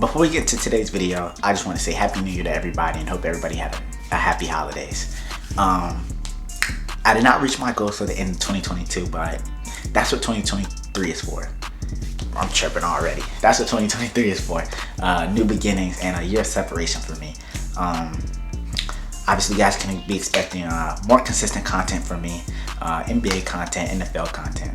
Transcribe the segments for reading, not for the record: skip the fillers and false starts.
Before we get to today's video, I just want to say Happy New Year to everybody and hope everybody had a happy holidays. I did not reach my goals for the end of 2022, but that's what 2023 is for. I'm tripping already. That's what 2023 is for. New beginnings and a year of separation for me. Obviously, you guys can be expecting more consistent content from me, NBA content, NFL content.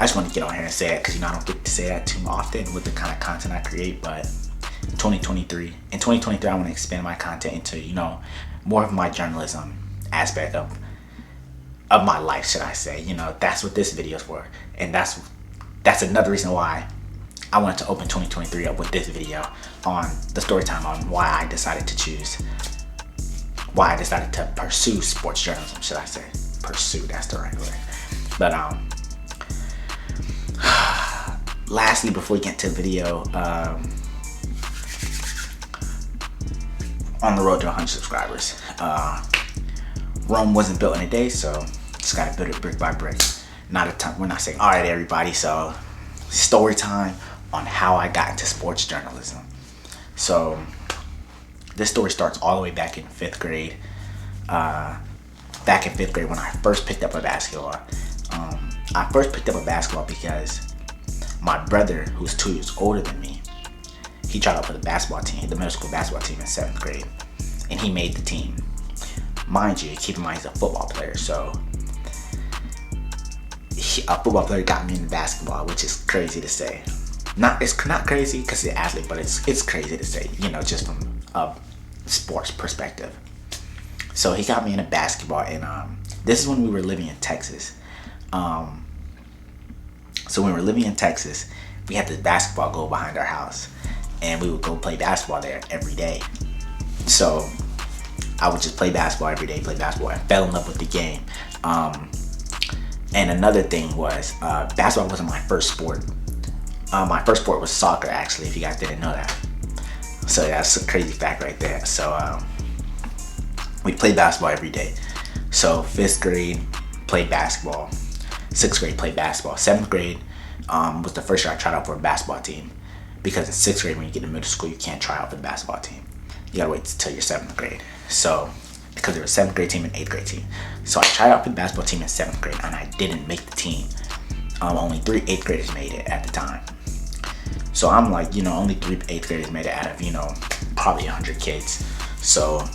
I just want to get on here and say it because I don't get to say that too often with the kind of content I create. But in 2023, I want to expand my content into more of my journalism aspect of my life, should I say. That's what this video is for, and that's another reason why I wanted to open 2023 up with this video on the story time on why I decided to pursue sports journalism, should I say. Pursue, that's the right word. But lastly, before we get to the video, on the road to 100 subscribers. Rome wasn't built in a day, so just gotta build it brick by brick. Not a ton. We're not saying, all right, everybody. So, story time on how I got into sports journalism. So, this story starts all the way back in 5th grade. Back in 5th grade when I first picked up a basketball. I first picked up a basketball because my brother, who's 2 years older than me, he tried out for the basketball team, the middle school basketball team in 7th grade, and he made the team. Mind you, keep in mind he's a football player, so a football player got me into basketball, which is crazy to say. It's not crazy because he's an athlete, but it's crazy to say, just from a sports perspective. So he got me into basketball, and this is when we were living in Texas. So when we were living in Texas, we had this basketball goal behind our house, and we would go play basketball there every day. So I would just play basketball every day, I fell in love with the game. And another thing was, basketball wasn't my first sport. My first sport was soccer, actually, if you guys didn't know that. So that's a crazy fact right there. So we played basketball every day. So 5th grade, played basketball. 6th grade, played basketball. 7th grade was the first year I tried out for a basketball team. Because in 6th grade, when you get to middle school, you can't try out for the basketball team. You gotta wait until your 7th grade. So, because there was a 7th grade team and 8th grade team. So I tried out for the basketball team in 7th grade, and I didn't make the team. Only 3 8th graders made it at the time. So I'm like, only 3 8th graders made it out of, probably 100 kids. So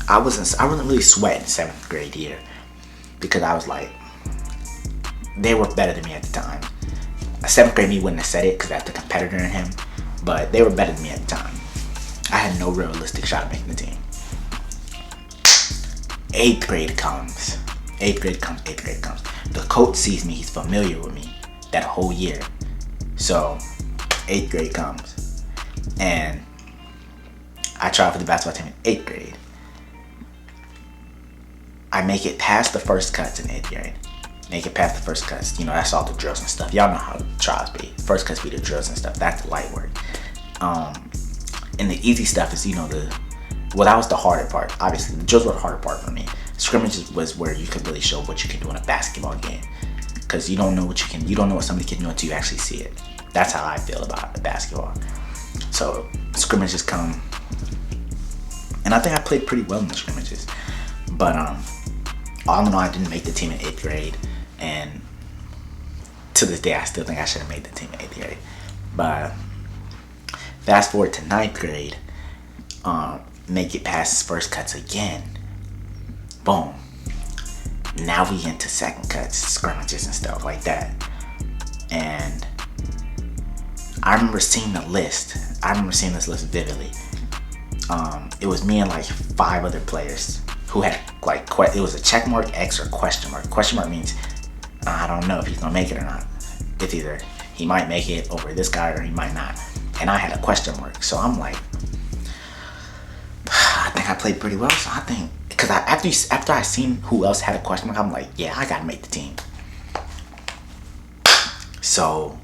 I wasn't really sweating 7th grade year, because I was like, they were better than me at the time. A 7th grade me wouldn't have said it because that's the competitor in him, but they were better than me at the time. I had no realistic shot of making the team. 8th grade comes. The coach sees me, he's familiar with me that whole year. So 8th grade comes, and I try out for the basketball team in 8th grade. I make it past the first cuts in 8th grade. That's all the drills and stuff. Y'all know how trials be. First cuts be the drills and stuff. That's the light work. And the easy stuff is, that was the harder part. Obviously, the drills were the harder part for me. Scrimmages was where you could really show what you can do in a basketball game. Because you don't know what somebody can do until you actually see it. That's how I feel about basketball. So, scrimmages come. And I think I played pretty well in the scrimmages. But, all in all, I didn't make the team in 8th grade. And to this day, I still think I should have made the team in 8th grade. But fast forward to 9th grade, make it past first cuts again. Boom. Now we into second cuts, scrimmages and stuff like that. And I remember seeing the list. This list vividly. It was me and like 5 other players who had it was a check mark, X, or question mark. Question mark means I don't know if he's gonna make it or not. It's either he might make it over this guy or he might not. And I had a question mark, so I'm like, I think I played pretty well. So I think, because after I seen who else had a question mark, I'm like, yeah, I gotta make the team. So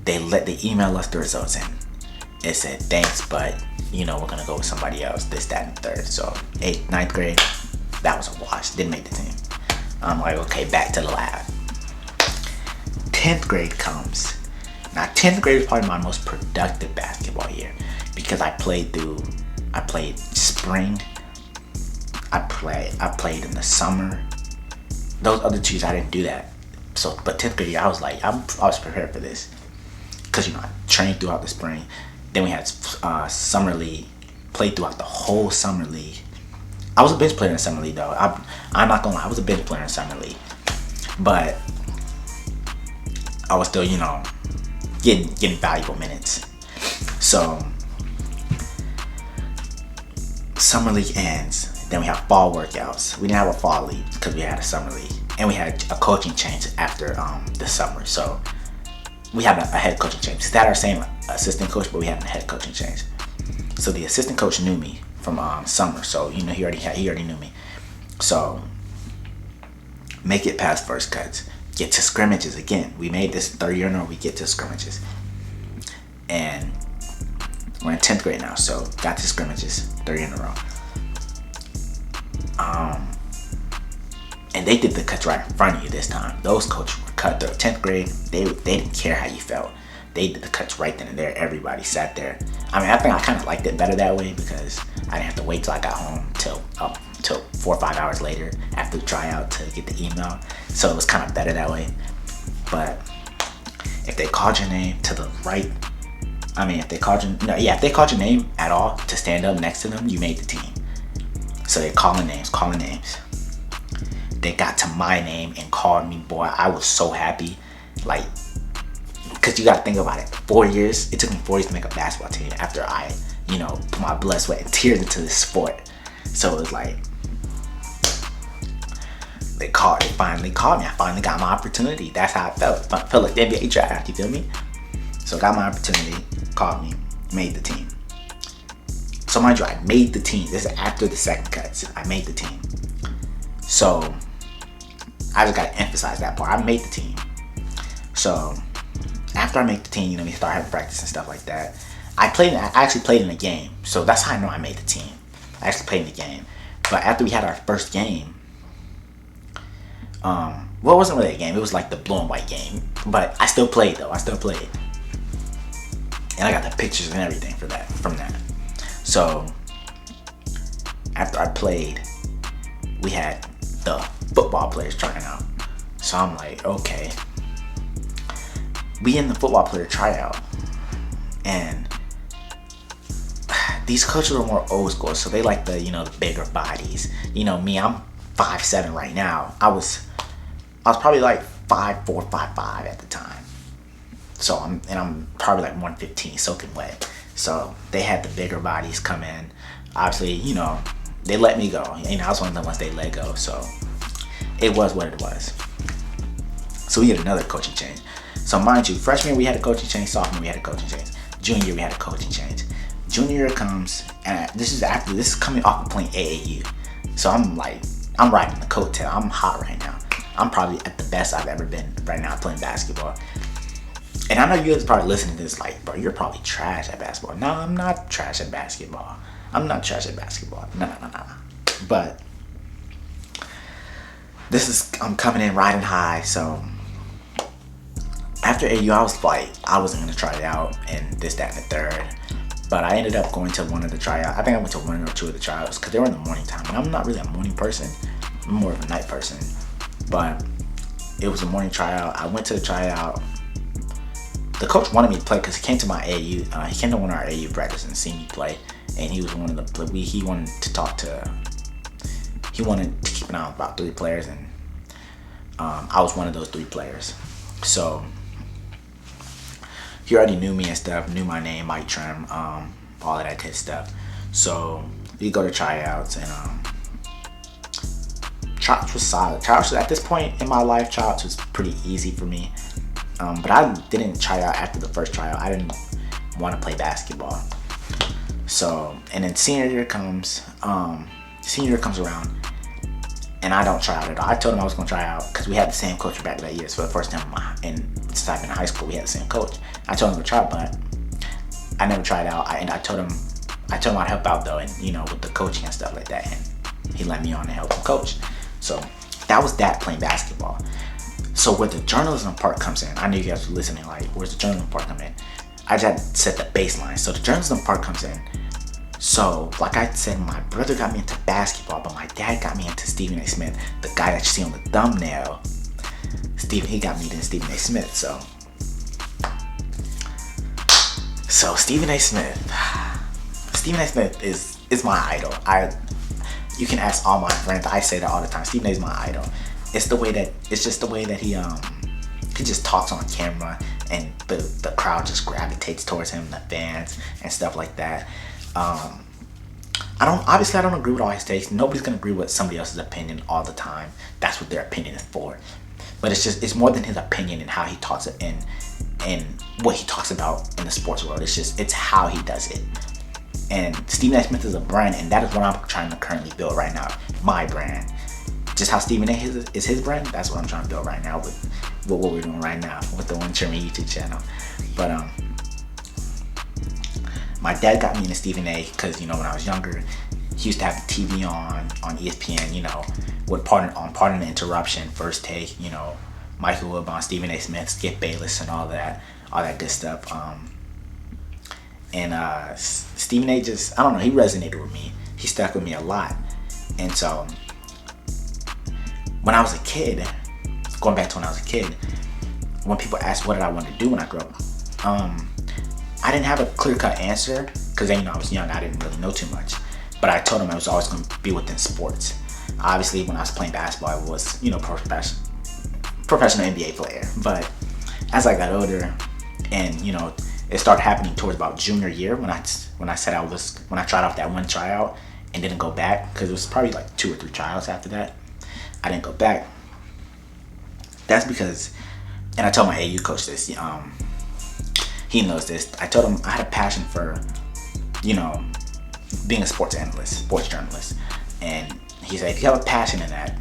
they email us the results, and it said thanks, but we're gonna go with somebody else. This, that, and the third. So 9th grade, that was a wash. Didn't make the team. I'm like, okay, back to the lab. 10th grade comes. Now 10th grade was probably my most productive basketball year because I played spring, I played in the summer. Those other 2 years I didn't do that. So, but 10th grade year I was like, I was prepared for this because I trained throughout the spring. Then we had summer league, played throughout the whole summer league. I was a bench player in the summer league though. I'm not gonna lie, I was a bench player in the summer league, but I was still getting valuable minutes. So summer league ends, then we have fall workouts. We didn't have a fall league because we had a summer league, and we had a coaching change after the summer. So we had a head coaching change. We had our same assistant coach, but we had a head coaching change. So the assistant coach knew me from summer, so he already knew me. So make it past first cuts, get to scrimmages again. We made this 3rd year in a row. We get to scrimmages, and we're in 10th grade now, so got to scrimmages 3rd year in a row. And they did the cuts right in front of you this time. Those coaches were cut through 10th grade. They didn't care how you felt. They did the cuts right then and there. Everybody sat there. I mean, I think I kind of liked it better that way because I didn't have to wait till I got home till 4 or 5 hours later after the tryout to get the email. So it was kind of better that way. But if they called your name to the right, if they called your name at all to stand up next to them, you made the team. So they calling names. They got to my name and called me. Boy, I was so happy. Like, because you got to think about it. 4 years. It took me 4 years to make a basketball team after I, put my blood, sweat, and tears into this sport. So it was like, they finally called me. I finally got my opportunity. That's how I felt. I felt like the NBA draft, you feel me? So I got my opportunity, called me, made the team. So mind you, I made the team. This is after the second cuts. I made the team. So I just got to emphasize that part. I made the team. So after I make the team, we start having practice and stuff like that. I actually played in a game. So that's how I know I made the team. I actually played in the game. But after we had our first game, well, it wasn't really a game. It was like the blue and white game. But I still played though. And I got the pictures and everything from that. So after I played, we had the football players trying out. So I'm like, okay. We in the football player tryout, and these coaches are more old school, so they like the bigger bodies. Me, I'm 5'7" right now. I was probably like 5'4", 5'5" at the time. So I'm probably like 115, soaking wet. So they had the bigger bodies come in. Obviously, they let me go. I was one of the ones they let go. So it was what it was. So we had another coaching change. So mind you, freshman year we had a coaching change. Sophomore we had a coaching change. Junior year we had a coaching change. Junior year comes, and this is coming off of playing AAU. So I'm riding the coattail. I'm hot right now. I'm probably at the best I've ever been right now playing basketball. And I know you guys probably listening to this like, bro, you're probably trash at basketball. No, I'm not trash at basketball. No. But I'm coming in riding high. So after AU, I wasn't gonna try it out and this, that, and the third. But I ended up going to one of the tryouts. I think I went to 1 or 2 of the tryouts because they were in the morning time. And I'm not really a morning person. I'm more of a night person. But it was a morning tryout. I went to the tryout. The coach wanted me to play because he came to my AAU. He came to one of our AAU practice and seen me play. And he was one of the. He wanted to talk to. He wanted to keep an eye on about 3 players, and I was one of those 3 players. So he already knew me and stuff, knew my name, Mike Trim, all of that good stuff. So we go to tryouts, and tryouts was solid. Tryouts at this point in my life, tryouts was pretty easy for me. But I didn't try out after the first tryout. I didn't want to play basketball. So, and then senior year comes around, and I don't try out at all. I told him I was going to try out because we had the same coach back that year. So for the first time since I've been in high school, we had the same coach. I told him to try, but I never tried out. And I told him I'd help out though, and with the coaching and stuff like that. And he let me on to help him coach. So that was that, playing basketball. So where the journalism part comes in, I know you guys are listening, like, where's the journalism part come in? I just set the baseline. So the journalism part comes in. So, like I said, my brother got me into basketball, but my dad got me into Stephen A. Smith. The guy that you see on the thumbnail, he got me into Stephen A. Smith. So Stephen A. Smith. Stephen A. Smith is my idol. You can ask all my friends. I say that all the time. Stephen A. is my idol. It's just the way that he just talks on camera, and the crowd just gravitates towards him, the fans and stuff like that. I don't agree with all his takes. Nobody's gonna agree with somebody else's opinion all the time. That's what their opinion is for. But it's more than his opinion and how he talks and what he talks about in the sports world. It's how he does it. And Stephen A. Smith is a brand, and that is what I'm trying to currently build right now. My brand. Just how Stephen A. is his brand, that's what I'm trying to build right now with what we're doing right now with the One Tree YouTube channel. But my dad got me into Stephen A. because, when I was younger, he used to have the TV on ESPN, with Pardon the Interruption, First Take, Michael Wilbon, Stephen A. Smith, Skip Bayless, and all that good stuff. And Stephen A. just, I don't know, he resonated with me. He stuck with me a lot. And so when I was a kid, going back to when I was a kid, when people asked what did I want to do when I grew up, I didn't have a clear-cut answer because I was young. I didn't really know too much. But I told him I was always going to be within sports. Obviously, when I was playing basketball, I was, professional NBA player. But as I got older, and it started happening towards about junior year when I tried out that one tryout and didn't go back because it was probably like 2 or 3 tryouts after that. I didn't go back. That's because, and I told my AU coach this. He knows this. I told him I had a passion for, being a sports journalist, and he said, if you have a passion in that,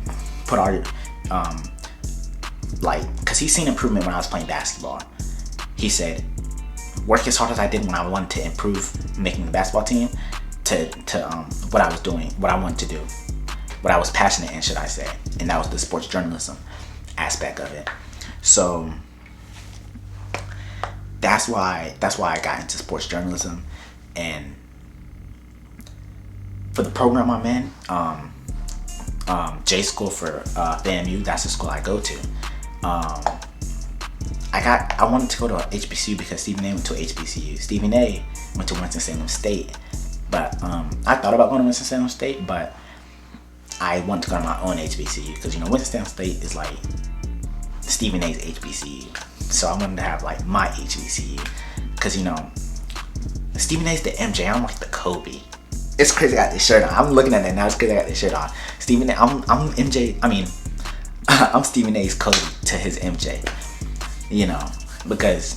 put all your, because he's seen improvement when I was playing basketball. He said, work as hard as I did when I wanted to improve making the basketball team to what I was doing, what I wanted to do, what I was passionate in, should I say, and that was the sports journalism aspect of it. So that's why I got into sports journalism. And for the program I'm in, J School for FAMU, that's the school I go to. I wanted to go to a HBCU because Stephen A. went to a HBCU. Stephen A. went to Winston-Salem State. But I thought about going to Winston-Salem State, but I wanted to go to my own HBCU because, Winston-Salem State is like Stephen A.'s HBCU. So I wanted to have like my HBCU because, Stephen A.'s the MJ. I'm like the Kobe. It's crazy I got this shirt on. I'm looking at it now. It's crazy I got this shirt on. Stephen A. I'm MJ. I mean, I'm Stephen A.'s Kobe to his MJ. Because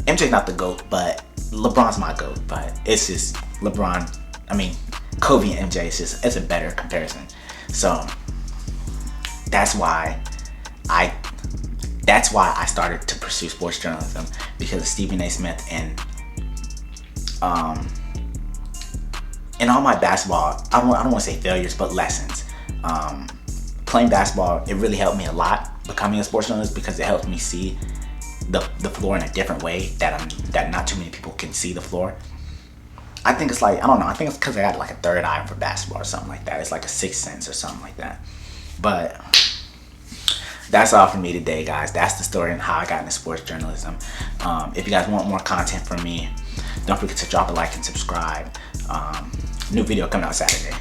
MJ's not the GOAT, but LeBron's my GOAT. But it's just LeBron. I mean, Kobe and MJ is it's a better comparison. So that's why I started to pursue sports journalism, because of Stephen A. Smith and all my basketball, I don't want to say failures, but lessons. Playing basketball, it really helped me a lot becoming a sports journalist, because it helped me see the floor in a different way that not too many people can see the floor. I think it's like, I don't know, I think it's because I got like a third eye for basketball or something like that. It's like a sixth sense or something like that. But that's all from me today, guys. That's the story on how I got into sports journalism. If you guys want more content from me, don't forget to drop a like and subscribe. New video coming out Saturday.